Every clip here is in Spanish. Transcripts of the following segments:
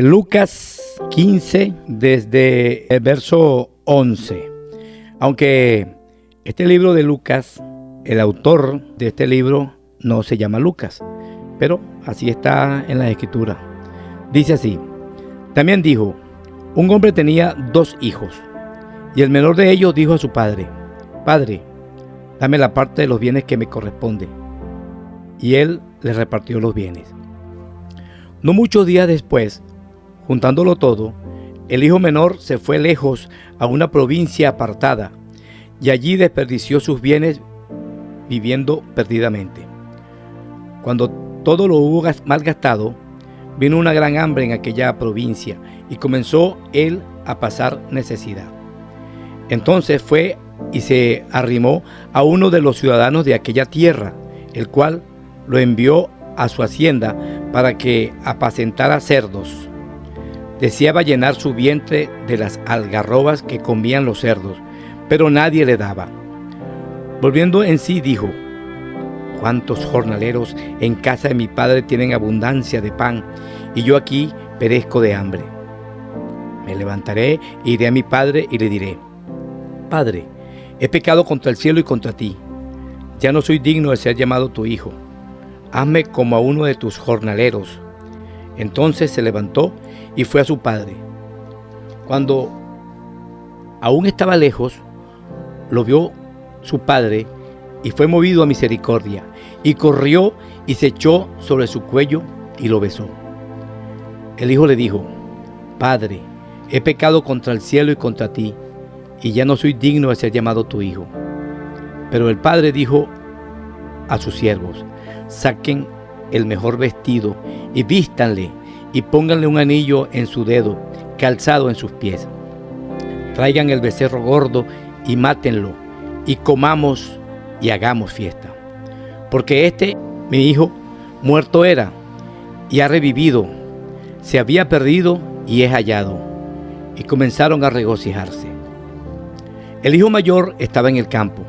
Lucas 15, desde el verso 11. Aunque este libro de Lucas, el autor de este libro no se llama Lucas, pero así está en la escritura. Dice así: también dijo, un hombre tenía 2 hijos, y el menor de ellos dijo a su padre: Padre, dame la parte de los bienes que me corresponde. Y él le repartió los bienes. No muchos días después, juntándolo todo, el hijo menor se fue lejos a una provincia apartada, y allí desperdició sus bienes viviendo perdidamente. Cuando todo lo hubo malgastado, vino una gran hambre en aquella provincia, y comenzó él a pasar necesidad. Entonces fue y se arrimó a uno de los ciudadanos de aquella tierra, el cual lo envió a su hacienda para que apacentara cerdos. Deseaba llenar su vientre de las algarrobas que comían los cerdos, pero nadie le daba. Volviendo en sí, dijo: ¿cuántos jornaleros en casa de mi padre tienen abundancia de pan, y yo aquí perezco de hambre? Me levantaré e iré a mi padre y le diré: Padre, he pecado contra el cielo y contra ti. Ya no soy digno de ser llamado tu hijo. Hazme como a uno de tus jornaleros. Entonces se levantó y fue a su padre. Cuando aún estaba lejos, lo vio su padre y fue movido a misericordia, y corrió y se echó sobre su cuello y lo besó. El hijo le dijo: Padre, he pecado contra el cielo y contra ti, y ya no soy digno de ser llamado tu hijo. Pero el padre dijo a sus siervos: saquen el mejor vestido y vístanle, y pónganle un anillo en su dedo, calzado en sus pies. Traigan el becerro gordo y mátenlo, y comamos y hagamos fiesta. Porque mi hijo, muerto era y ha revivido, se había perdido y es hallado. Y comenzaron a regocijarse. El hijo mayor estaba en el campo.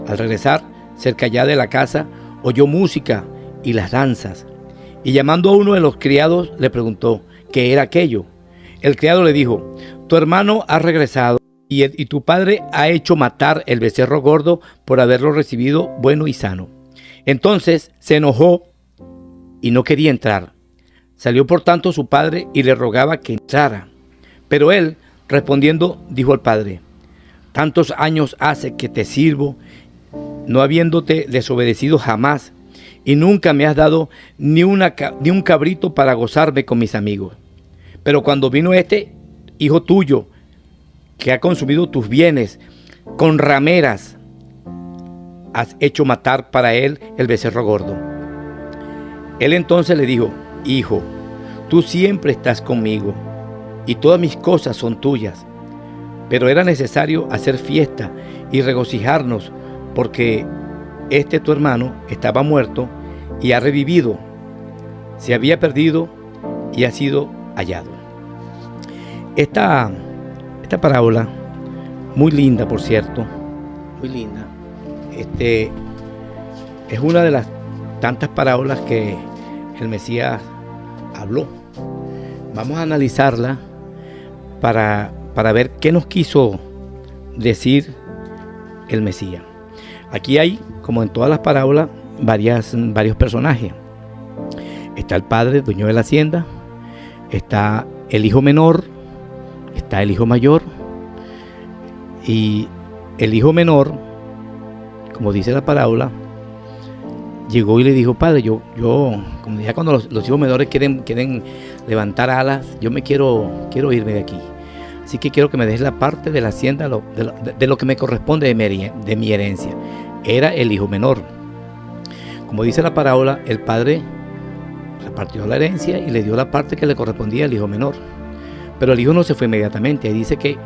Al regresar, cerca ya de la casa, oyó música y las danzas, y llamando a uno de los criados le preguntó qué era aquello. El criado le dijo: tu hermano ha regresado, y tu padre ha hecho matar el becerro gordo por haberlo recibido bueno y sano. Entonces se enojó y no quería entrar. Salió por tanto su padre y le rogaba que entrara. Pero él, respondiendo, dijo al padre: tantos años hace que te sirvo, no habiéndote desobedecido jamás, y nunca me has dado ni un cabrito para gozarme con mis amigos. Pero cuando vino este hijo tuyo, que ha consumido tus bienes, con rameras has hecho matar para él el becerro gordo. Él entonces le dijo: hijo, tú siempre estás conmigo, y todas mis cosas son tuyas. Pero era necesario hacer fiesta y regocijarnos, porque tu hermano estaba muerto y ha revivido, se había perdido y ha sido hallado. Esta parábola, muy linda por cierto, muy linda, es una de las tantas parábolas que el Mesías habló. Vamos a analizarla para ver qué nos quiso decir el Mesías. Aquí hay, como en todas las parábolas, varios personajes. Está el padre, dueño de la hacienda. Está el hijo menor. Está el hijo mayor. Y el hijo menor, como dice la parábola, llegó y le dijo: padre, yo como ya cuando los hijos menores quieren levantar alas, yo quiero irme de aquí. Así que quiero que me des la parte de la hacienda, de lo que me corresponde de mi herencia. Era el hijo menor. Como dice la parábola, el padre repartió la herencia y le dio la parte que le correspondía al hijo menor. Pero el hijo no se fue inmediatamente. Ahí dice que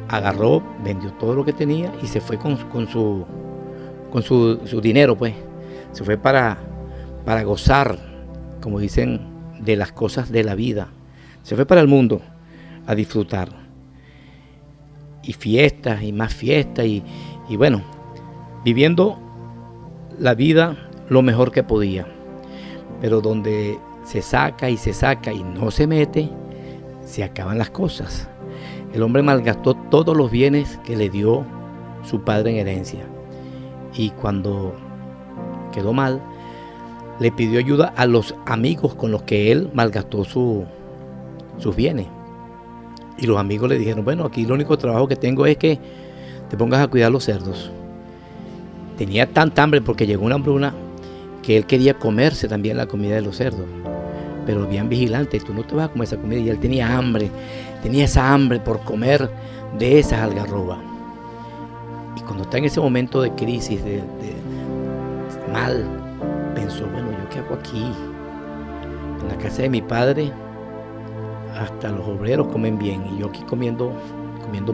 agarró, vendió todo lo que tenía y se fue con su dinero, pues. Se fue para gozar, como dicen, de las cosas de la vida. Se fue para el mundo a disfrutar. Y fiestas y más fiestas y bueno, viviendo la vida lo mejor que podía. Pero donde se saca y no se mete, se acaban las cosas. El hombre malgastó todos los bienes que le dio su padre en herencia. Y cuando quedó mal, le pidió ayuda a los amigos con los que él malgastó sus bienes. Y los amigos le dijeron, bueno, aquí el único trabajo que tengo es que te pongas a cuidar los cerdos. Tenía tanta hambre porque llegó una hambruna que él quería comerse también la comida de los cerdos. Pero habían vigilantes, tú no te vas a comer esa comida. Y él tenía hambre, tenía esa hambre por comer de esas algarrobas. Y cuando está en ese momento de crisis, de mal, pensó, bueno, ¿yo qué hago aquí? En la casa de mi padre hasta los obreros comen bien y yo aquí comiendo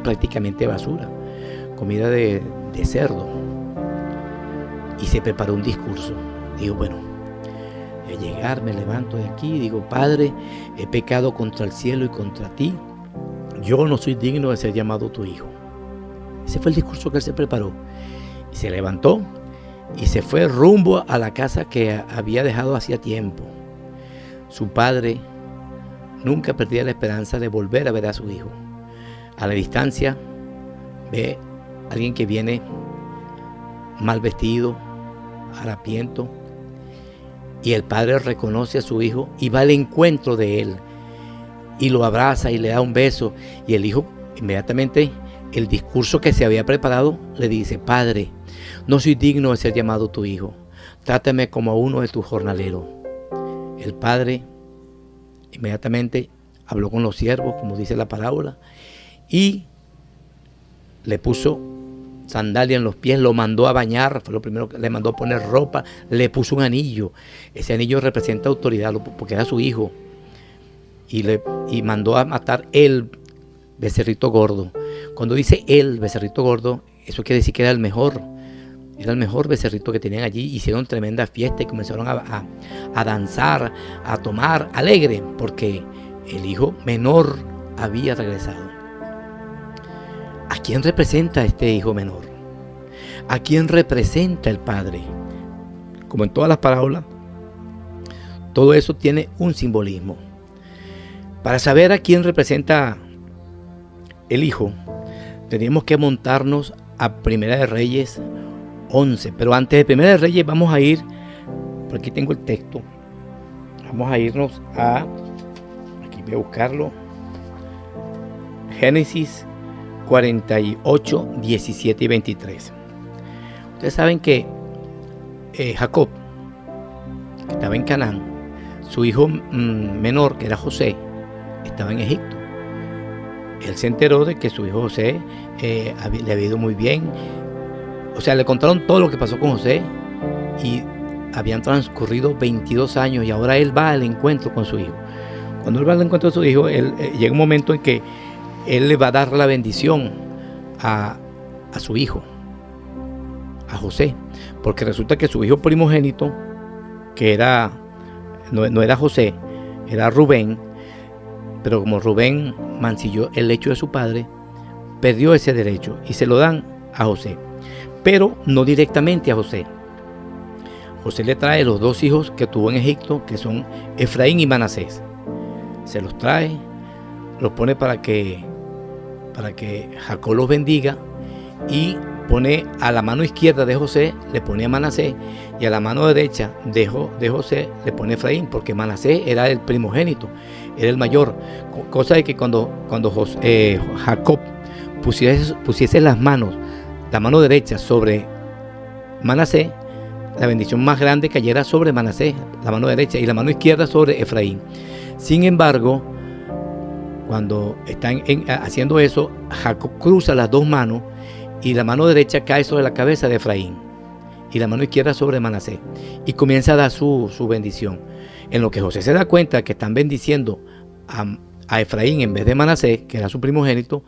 prácticamente basura, comida de cerdo. Y se preparó un discurso. Digo, bueno, al llegar me levanto de aquí y digo, Padre, he pecado contra el cielo y contra ti. Yo no soy digno de ser llamado tu hijo. Ese fue el discurso que él se preparó. Y se levantó y se fue rumbo a la casa que había dejado hacía tiempo. Su padre nunca perdía la esperanza de volver a ver a su hijo. A la distancia ve a alguien que viene mal vestido, harapiento, y el padre reconoce a su hijo y va al encuentro de él y lo abraza y le da un beso, y el hijo inmediatamente, el discurso que se había preparado, le dice, Padre, no soy digno de ser llamado tu hijo, trátame como a uno de tus jornaleros. El padre inmediatamente habló con los siervos, como dice la parábola, y le puso sandalia en los pies, lo mandó a bañar, fue lo primero que le mandó a poner ropa, le puso un anillo. Ese anillo representa autoridad porque era su hijo, y mandó a matar el becerrito gordo. Cuando dice el becerrito gordo, eso quiere decir que era el mejor becerrito que tenían allí. Hicieron tremenda fiesta y comenzaron a danzar, a tomar alegre, porque el hijo menor había regresado. ¿A quién representa este hijo menor? ¿A quién representa el padre? Como en todas las parábolas, todo eso tiene un simbolismo. Para saber a quién representa el hijo, tenemos que montarnos a Primera de Reyes 11. Pero antes de Primera de Reyes vamos a ir, por aquí tengo el texto, vamos a irnos aquí voy a buscarlo, Génesis 48, 17 y 23. Ustedes saben que Jacob, que estaba en Canaán, su hijo menor, que era José, estaba en Egipto. Él se enteró de que su hijo José le había ido muy bien. O sea, le contaron todo lo que pasó con José y habían transcurrido 22 años y ahora él va al encuentro con su hijo. Cuando él va al encuentro de su hijo, llega un momento en que él le va a dar la bendición a su hijo, a José, porque resulta que su hijo primogénito, que no era José, era Rubén, pero como Rubén mancilló el lecho de su padre, perdió ese derecho y se lo dan a José, pero no directamente a José. José le trae los dos hijos que tuvo en Egipto, que son Efraín y Manasés. Se los trae, los pone para que Jacob los bendiga, y pone a la mano izquierda de José, le pone a Manasés, y a la mano derecha de José le pone a Efraín, porque Manasés era el primogénito, era el mayor. Cosa de que cuando Jacob pusiese las manos, la mano derecha sobre Manasés, la bendición más grande cayera sobre Manasés, la mano derecha, y la mano izquierda sobre Efraín. Sin embargo, cuando están haciendo eso, Jacob cruza las dos manos y la mano derecha cae sobre la cabeza de Efraín y la mano izquierda sobre Manasés, y comienza a dar su bendición. En lo que José se da cuenta que están bendiciendo a Efraín en vez de Manasés, que era su primogénito,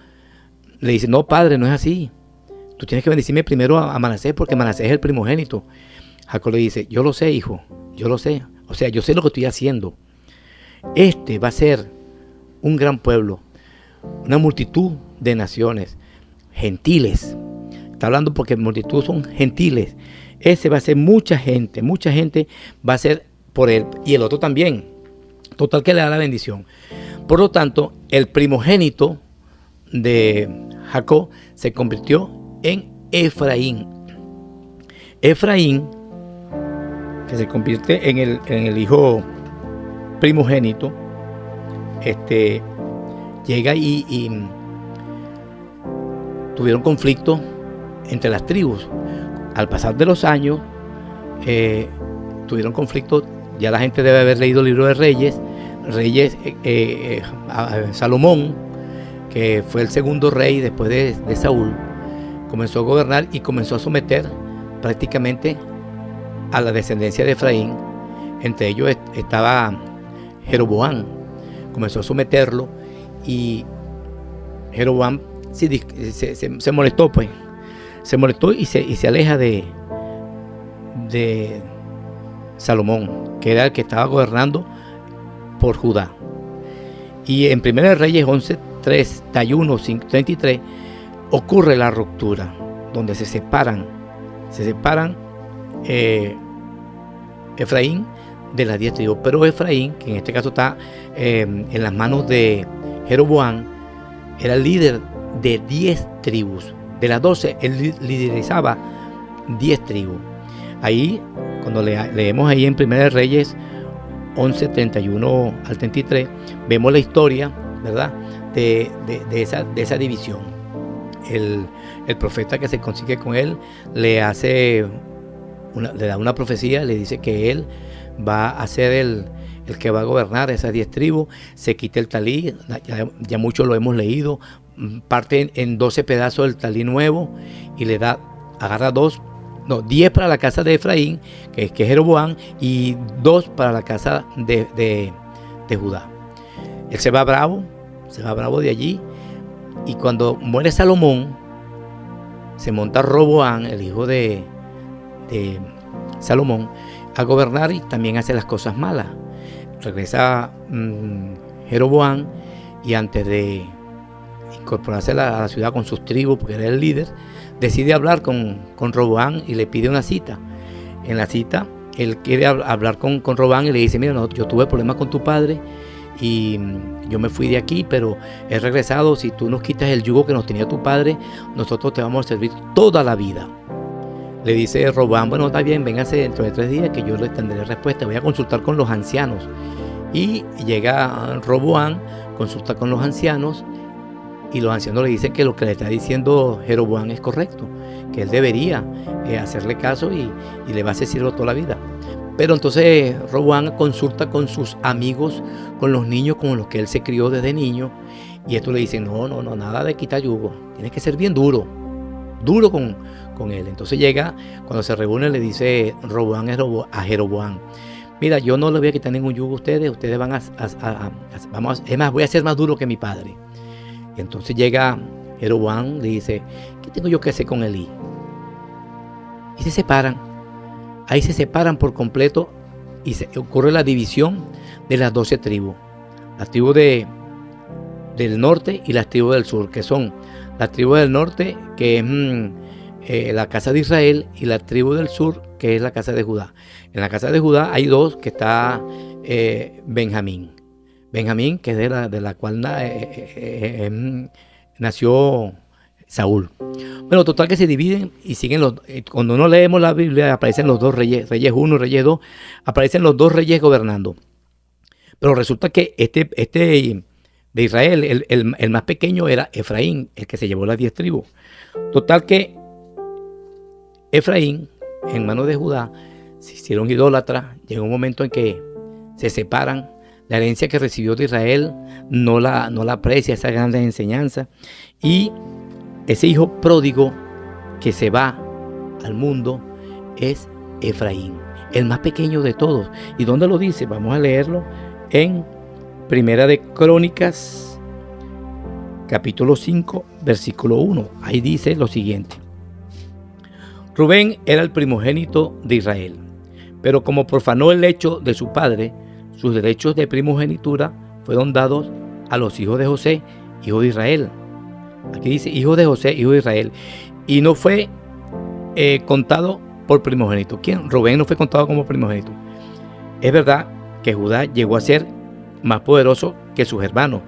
le dice, no, padre, no es así. Tú tienes que bendecirme primero a Manasés, porque Manasés es el primogénito. Jacob le dice, yo lo sé, hijo, yo lo sé. O sea, yo sé lo que estoy haciendo. Este va a ser un gran pueblo, una multitud de naciones, gentiles. Está hablando porque multitud son gentiles. Ese va a ser mucha gente va a ser por él, y el otro también. Total que le da la bendición. Por lo tanto, el primogénito de Jacob se convirtió en Efraín. Efraín, que se convierte en el hijo primogénito, llega y tuvieron conflicto entre las tribus. Al pasar de los años, tuvieron conflicto. Ya la gente debe haber leído el libro de Reyes. Salomón, que fue el segundo rey después de Saúl, comenzó a gobernar y comenzó a someter prácticamente a la descendencia de Efraín. Entre ellos estaba Jeroboam. Comenzó a someterlo y Jeroboam se molestó, pues. Se molestó y se aleja de Salomón, que era el que estaba gobernando por Judá. Y en 1 Reyes 11, 31, 33 ocurre la ruptura, donde se separan Efraín de las 10 tribus. Pero Efraín, que en este caso está en las manos de Jeroboam, era el líder de 10 tribus. De las 12, él liderizaba 10 tribus. Ahí, cuando leemos ahí en 1 Reyes 11, 31 al 33, vemos la historia, ¿verdad?, de esa división. El profeta que se consigue con él le da una profecía, le dice que él va a ser el que va a gobernar esas 10 tribus. Se quita el talí, ya mucho lo hemos leído, parte en 12 pedazos del talí nuevo y agarra 10 para la casa de Efraín, que es Jeroboam, y 2 para la casa de Judá. Él se va bravo de allí, y cuando muere Salomón, se monta Roboam, el hijo de Salomón, a gobernar, y también hace las cosas malas. Regresa Jeroboam, y antes de incorporarse a la ciudad con sus tribus, porque era el líder, decide hablar con Roboam y le pide una cita. En la cita, él quiere hablar con Roboam y le dice: mira, yo tuve problemas con tu padre y yo me fui de aquí, pero he regresado. Si tú nos quitas el yugo que nos tenía tu padre, nosotros te vamos a servir toda la vida. Le dice Roboam: bueno, está bien, véngase dentro de 3 días que yo le tendré respuesta. Voy a consultar con los ancianos. Y llega Roboam, consulta con los ancianos, y los ancianos le dicen que lo que le está diciendo Jeroboam es correcto, que él debería hacerle caso y le va a hacer siervo toda la vida. Pero entonces Roboam consulta con sus amigos, con los niños con los que él se crió desde niño, y estos le dicen: no, nada de quitar yugo, tienes que ser bien duro con él. Entonces llega, cuando se reúne, le dice Roboam a Jeroboam: mira, yo no le voy a quitar ningún yugo a ustedes van es más, voy a ser más duro que mi padre. Y entonces llega Jeroboam, le dice: ¿qué tengo yo que hacer con Elí? Y se separan. Ahí se separan por completo y ocurre la división de las 12 tribus. Las tribus del norte y las tribus del sur, que son las tribus del norte, que es la casa de Israel, y la tribu del sur, que es la casa de Judá. En la casa de Judá hay 2, que está Benjamín. Benjamín, que es de la cual nació Saúl. Bueno, total que se dividen y siguen cuando no leemos la Biblia, aparecen los 2 reyes, Reyes 1 y Reyes 2, aparecen los 2 reyes gobernando. Pero resulta que este de Israel, el más pequeño era Efraín, el que se llevó las 10 tribus. Total que Efraín, en manos de Judá, se hicieron idólatras. Llegó un momento en que se separan. La herencia que recibió de Israel no la aprecia, esa gran enseñanza. Y ese hijo pródigo que se va al mundo es Efraín, el más pequeño de todos. ¿Y dónde lo dice? Vamos a leerlo en Primera de Crónicas, capítulo 5, versículo 1. Ahí dice lo siguiente: Rubén era el primogénito de Israel, pero como profanó el lecho de su padre, sus derechos de primogenitura fueron dados a los hijos de José, hijo de Israel. Aquí dice hijo de José, hijo de Israel. Y no fue contado por primogénito. ¿Quién? Rubén no fue contado como primogénito. Es verdad que Judá llegó a ser más poderoso que sus hermanos,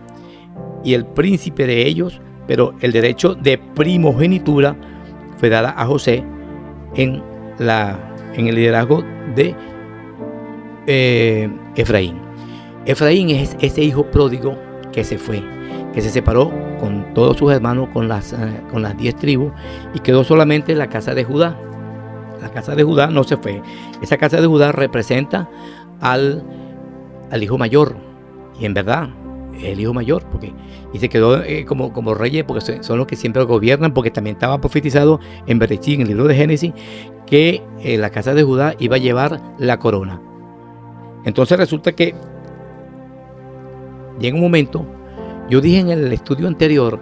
y el príncipe de ellos, pero el derecho de primogenitura fue dada a José en el liderazgo de Efraín. Efraín es ese hijo pródigo que se fue, que se separó con todos sus hermanos, con las 10 tribus, y quedó solamente la casa de Judá. La casa de Judá no se fue. Esa casa de Judá representa al hijo mayor, y en verdad el hijo mayor, y se quedó como reyes, porque son los que siempre gobiernan, porque también estaba profetizado en Bereshit, en el libro de Génesis, que la casa de Judá iba a llevar la corona. Entonces resulta que llega un momento, yo dije en el estudio anterior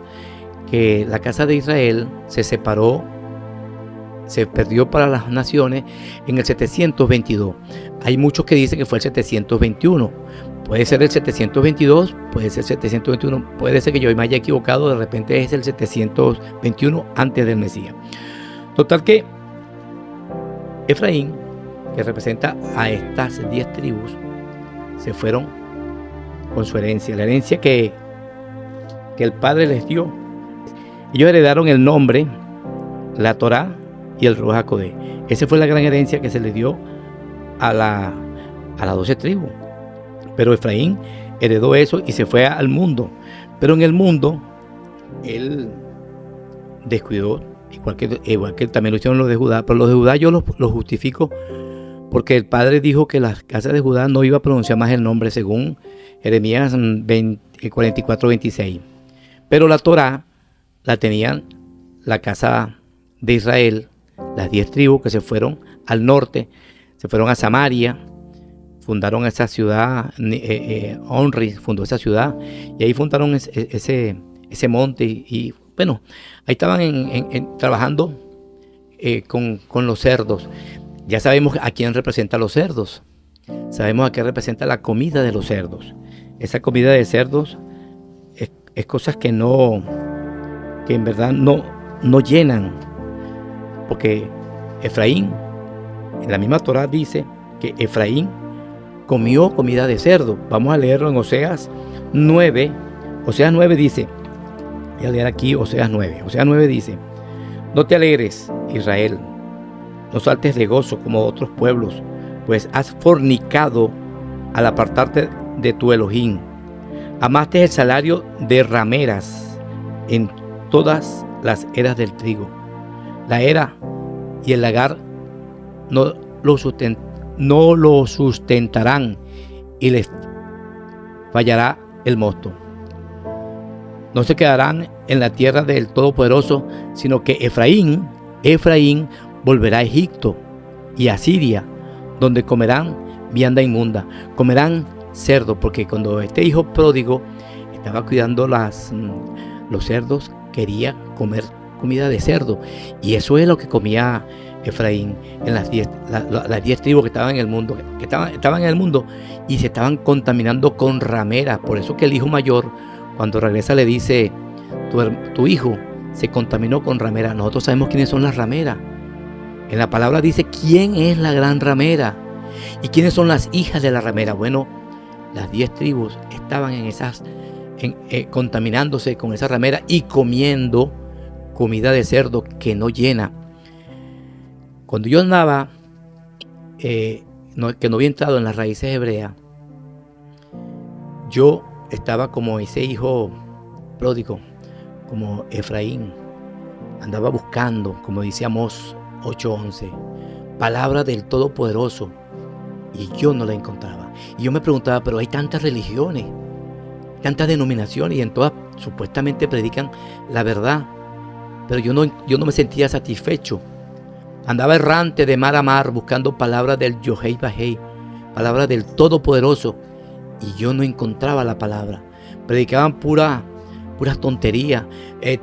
que la casa de Israel se separó, se perdió para las naciones en el 722. Hay muchos que dicen que fue el 721. Puede ser el 722, puede ser el 721, puede ser que yo me haya equivocado, de repente es el 721 antes del Mesías. Total que Efraín, que representa a estas 10 tribus, se fueron con su herencia, la herencia que el Padre les dio. Ellos heredaron el nombre, la Torá y el Ruach HaKodesh. Esa fue la gran herencia que se le dio a las 12 tribus. Pero Efraín heredó eso y se fue al mundo. Pero en el mundo, él descuidó, igual que también lo hicieron los de Judá. Pero los de Judá yo los justifico porque el Padre dijo que la casa de Judá no iba a pronunciar más el nombre, según Jeremías 44:26. Pero la Torá la tenían la casa de Israel, las 10 tribus que se fueron al norte, se fueron a Samaria, fundaron esa ciudad, Onri fundó esa ciudad, y ahí fundaron ese monte, y bueno, ahí estaban trabajando con los cerdos. Ya sabemos a quién representa los cerdos, sabemos a qué representa la comida de los cerdos. Esa comida de cerdos es cosas que en verdad no llenan, porque Efraín, en la misma Torá dice que Efraín comió comida de cerdo. Vamos a leerlo en Oseas 9. Oseas 9 dice, voy a leer aquí Oseas 9. Oseas 9 dice: no te alegres, Israel, no saltes de gozo como otros pueblos, pues has fornicado al apartarte de tu Elohim. Amaste el salario de rameras en todas las eras del trigo. La era y el lagar no lo sustentarán, y les fallará el mosto. No se quedarán en la tierra del Todopoderoso, sino que Efraín volverá a Egipto y a Siria, donde comerán vianda inmunda, comerán cerdo, porque cuando este hijo pródigo estaba cuidando los cerdos, quería comer comida de cerdo, y eso es lo que comía Efraín en las 10 tribus que estaban en el mundo, estaban en el mundo y se estaban contaminando con rameras. Por eso que el hijo mayor, cuando regresa, le dice: tu hijo se contaminó con rameras. Nosotros sabemos quiénes son las rameras. En la palabra dice quién es la gran ramera y quiénes son las hijas de la ramera. Bueno, las 10 tribus estaban contaminándose con esa ramera y comiendo comida de cerdo que no llena. Cuando yo andaba, que no había entrado en las raíces hebreas, yo estaba como ese hijo pródigo, como Efraín. Andaba buscando, como dice Amós 8:11, palabra del Todopoderoso, y yo no la encontraba. Y yo me preguntaba, pero hay tantas religiones, tantas denominaciones, y en todas supuestamente predican la verdad, pero yo no me sentía satisfecho. Andaba errante de mar a mar buscando palabras del Yohei Bajei, palabras del Todopoderoso, y yo no encontraba la palabra. Predicaban puras tonterías,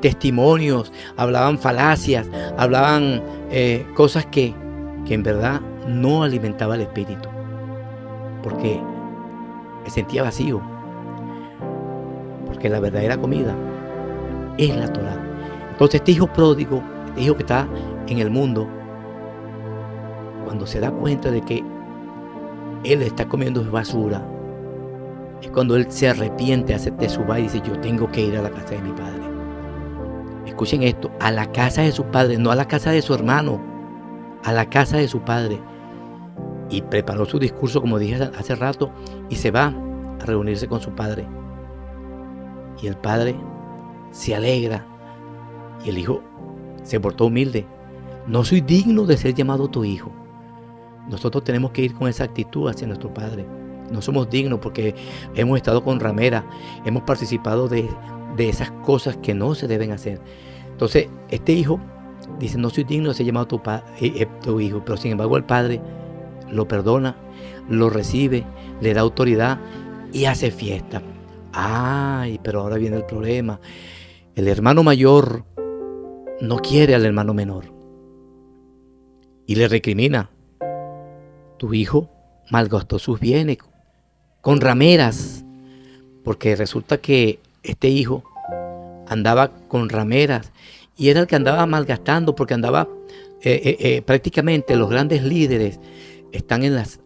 testimonios, hablaban falacias, hablaban cosas que en verdad no alimentaba el espíritu, porque me sentía vacío, porque la verdadera comida es la Torá. Entonces este hijo pródigo, este hijo que está en el mundo, cuando se da cuenta de que él está comiendo basura, es cuando él se arrepiente, hace teshuva y dice, yo tengo que ir a la casa de mi padre. Escuchen esto, a la casa de su padre, no a la casa de su hermano, a la casa de su padre. Y preparó su discurso, como dije hace rato, y se va a reunirse con su padre. Y el padre se alegra y el hijo se portó humilde. No soy digno de ser llamado tu hijo. Nosotros tenemos que ir con esa actitud hacia nuestro padre. No somos dignos porque hemos estado con rameras, hemos participado de esas cosas que no se deben hacer. Entonces, este hijo dice, no soy digno de ser llamado tu hijo, pero sin embargo el padre lo perdona, lo recibe, le da autoridad y hace fiesta. Ay, pero ahora viene el problema. El hermano mayor no quiere al hermano menor y le recrimina. Tu hijo malgastó sus bienes con rameras, porque resulta que este hijo andaba con rameras y era el que andaba malgastando, porque andaba prácticamente los grandes líderes están en las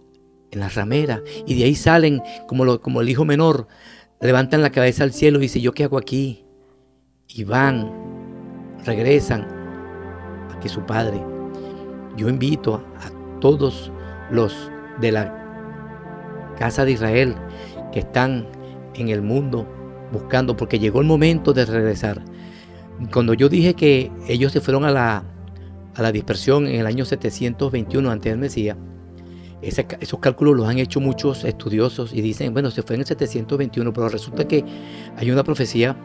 rameras, y de ahí salen como el hijo menor, levantan la cabeza al cielo y dicen, ¿yo qué hago aquí? Y van, regresan a que su padre. Yo invito a todos los de la casa de Israel que están en el mundo buscando, porque llegó el momento de regresar. Cuando yo dije que ellos se fueron a la dispersión en el año 721 antes del Mesías, esos cálculos los han hecho muchos estudiosos y dicen, bueno, se fue en el 721, pero resulta que hay una profecía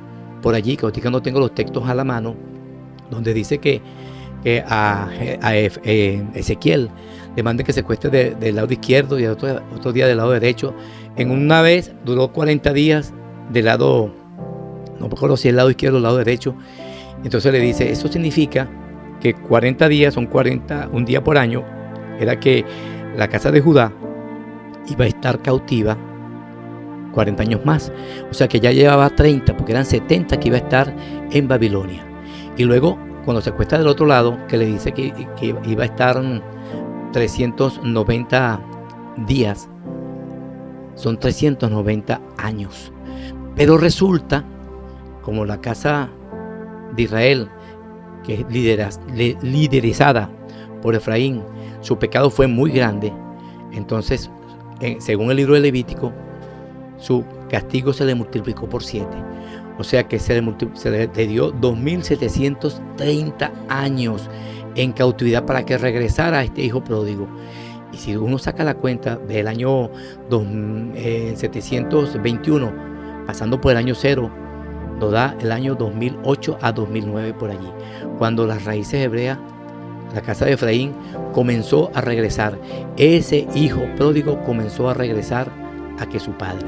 por allí, que ahorita no tengo los textos a la mano, donde dice que a Ezequiel le mande que se cueste del lado izquierdo y otro día del lado derecho. En una vez duró 40 días del lado, no me acuerdo si el lado izquierdo o el lado derecho. Entonces le dice, eso significa que 40 días son 40, un día por año, era que la casa de Judá iba a estar cautiva 40 años más. O sea que ya llevaba 30, porque eran 70 que iba a estar en Babilonia. Y luego, cuando se acuesta del otro lado, que le dice que iba a estar 390 días, son 390 años. Pero resulta, como la casa de Israel, que es liderizada por Efraín, su pecado fue muy grande. Entonces, según el libro de Levítico, su castigo se le multiplicó por 7. O sea que se le dio 2730 años en cautividad para que regresara a este hijo pródigo. Y si uno saca la cuenta del año 721, pasando por el año 0, nos da el año 2008 a 2009 por allí, cuando las raíces hebreas, la casa de Efraín, comenzó a regresar. Ese hijo pródigo comenzó a regresar a que su padre.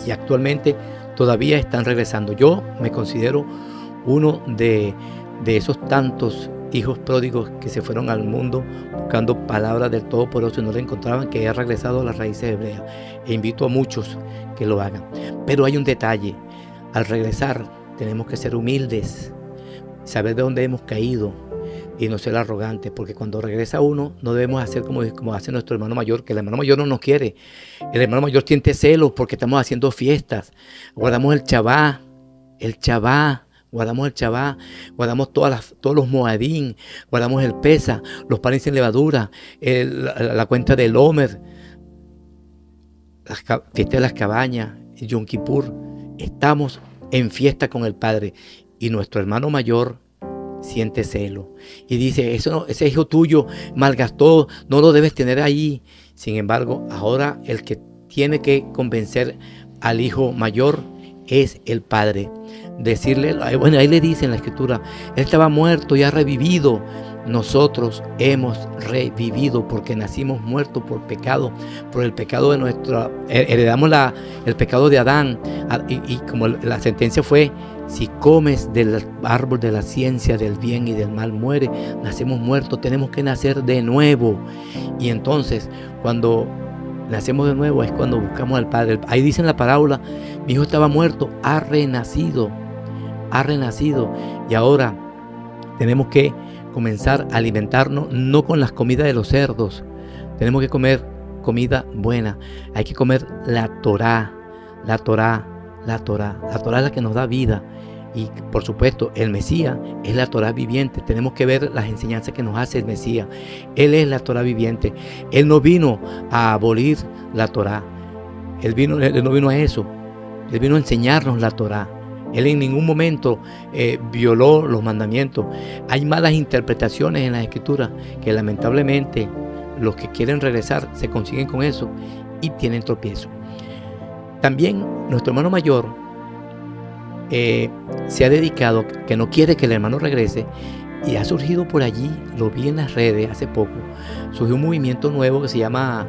Y actualmente todavía están regresando. Yo me considero uno de esos tantos hijos pródigos que se fueron al mundo buscando palabras del Todopoderoso y no le encontraban, que ha regresado a las raíces hebreas. E invito a muchos que lo hagan. Pero hay un detalle. Al regresar tenemos que ser humildes, saber de dónde hemos caído y no ser arrogantes, porque cuando regresa uno no debemos hacer como hace nuestro hermano mayor, que el hermano mayor no nos quiere. El hermano mayor siente celos porque estamos haciendo fiestas, guardamos el chabá, guardamos todos los moadín, guardamos el pesa, los panes sin levadura, la cuenta del Homer, la fiesta de las cabañas, el Yom Kippur. Estamos en fiesta con el Padre y nuestro hermano mayor siente celo y dice, ese hijo tuyo malgastó, no lo debes tener ahí. Sin embargo, ahora el que tiene que convencer al hijo mayor es el padre. Decirle, bueno, ahí le dice en la escritura, él estaba muerto y ha revivido. Nosotros hemos revivido porque nacimos muertos por pecado, por el pecado de heredamos el pecado de Adán, y como la sentencia fue, si comes del árbol de la ciencia del bien y del mal, muere. Nacemos muertos, tenemos que nacer de nuevo. Y entonces, cuando nacemos de nuevo es cuando buscamos al Padre. Ahí dice en la parábola, mi hijo estaba muerto, ha renacido. Y ahora tenemos que comenzar a alimentarnos no con las comidas de los cerdos. Tenemos que comer comida buena. Hay que comer la Torá. La Torá es la que nos da vida. Y por supuesto, el Mesías es la Torá viviente. Tenemos que ver las enseñanzas que nos hace el Mesías. Él es la Torá viviente. Él no vino a abolir la Torá. Él no vino a eso. Él vino a enseñarnos la Torá. Él en ningún momento violó los mandamientos. Hay malas interpretaciones en las Escrituras que lamentablemente los que quieren regresar se consiguen con eso y tienen tropiezo. También nuestro hermano mayor se ha dedicado, que no quiere que el hermano regrese, y ha surgido por allí, lo vi en las redes hace poco, surgió un movimiento nuevo que se llama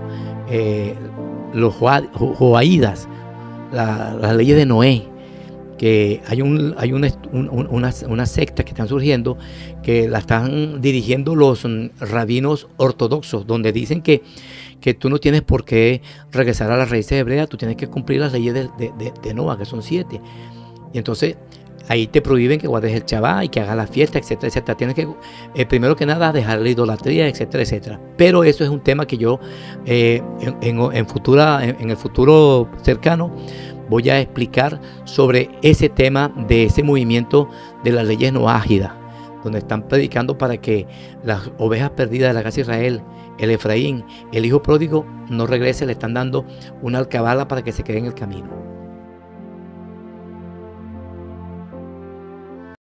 los Joaídas, las leyes de Noé, que hay una secta que están surgiendo, que la están dirigiendo los rabinos ortodoxos, donde dicen que tú no tienes por qué regresar a las raíces hebreas, tú tienes que cumplir las leyes de Noé, que son 7. Y entonces ahí te prohíben que guardes el Shabbat y que hagas la fiesta, etcétera, etcétera. Tienes que, primero que nada, dejar la idolatría, etcétera, etcétera. Pero eso es un tema que yo en el futuro cercano voy a explicar sobre ese tema de ese movimiento de las leyes noágidas, donde están predicando para que las ovejas perdidas de la casa de Israel, el Efraín, el hijo pródigo, no regrese, le están dando una alcabala para que se quede en el camino.